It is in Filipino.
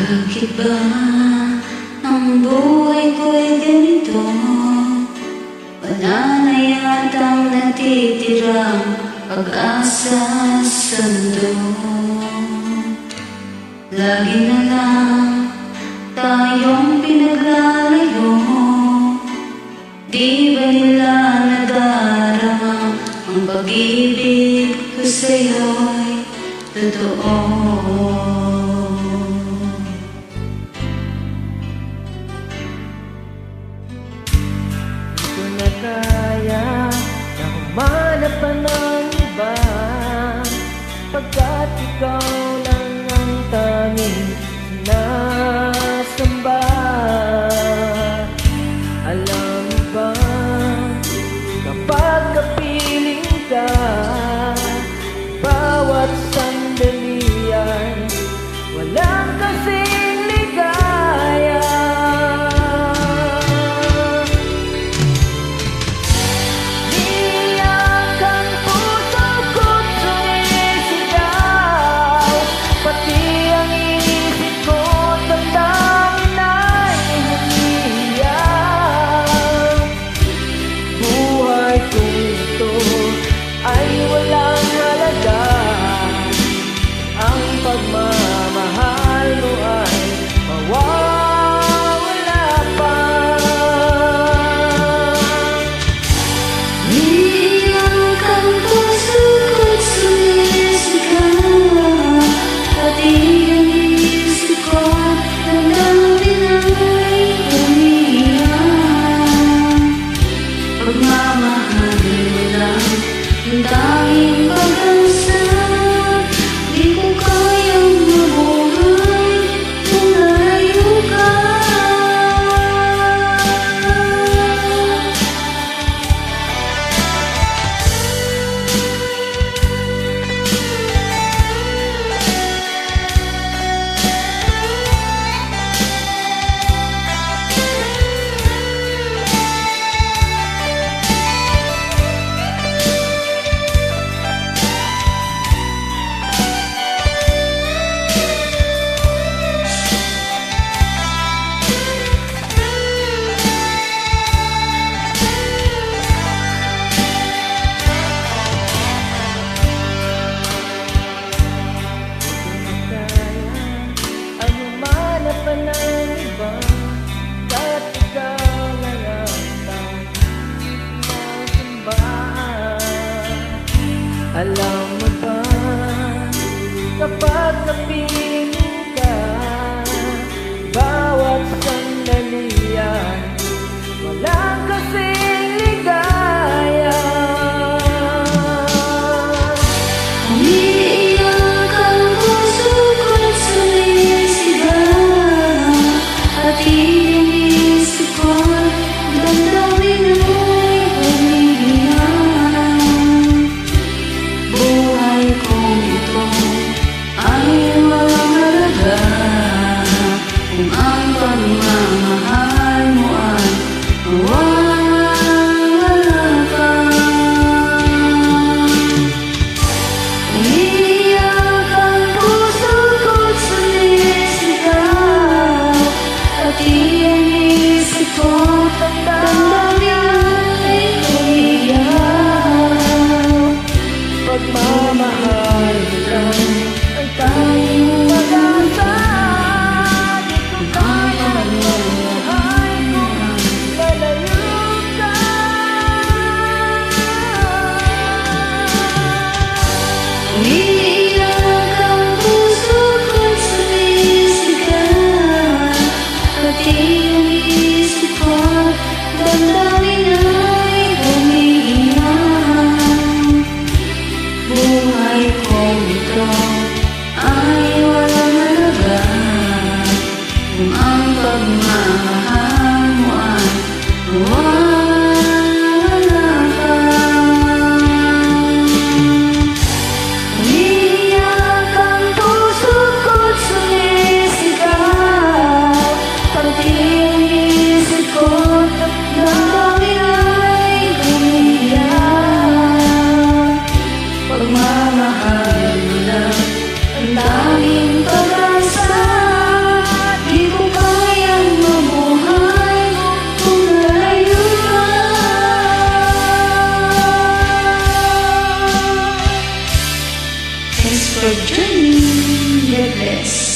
Bakit ba ang buhay ko'y ganito? Wala na yatang natitirang pag-asa sa mundo. Lagi na lang tayong pinaglalayo. Di ba nila nadarama ang pag-ibig ko sa'yo'y totoo? Kaya na humanap pa ng iba, pagkat ikaw lang ang tanging sinasamba. Alam mo ba, kapag kapiling ka, bawat sandali ay walang kasing ligaya. Pagmamahal mo ay mawawala pa. Iyak ang puso ko't sumisigaw, pati ang isip ko damdamin ay umiiyak. Pagmamahal mo lang ang tanging pag-asa. Alam mo ba, kapag napiling ka, bawat sandali ay walang kasing ligaya. Umiiyak ang puso ko't sumisigaw, pati ang isip ko't damdamin ay umiiyak. Buhay kong ito ay walang halaga kung ang pagmamahal mo ay mawawala pa. Umiiyak ang puso ko't sumisigaw, pati ang isip ko't damdamin ay umiiyak. Pagmamahal lang ang tanging pag-asa. Di ko kaya mabuhay kung lalayo ka. Umiiyak ang puso ko't sumisigaw, pati ang isip ko't damdamin ay umiiyak. Buhay kong ito ay walang halaga kung ang pagmamahal mo ay mawawala pa. your journey. God bless.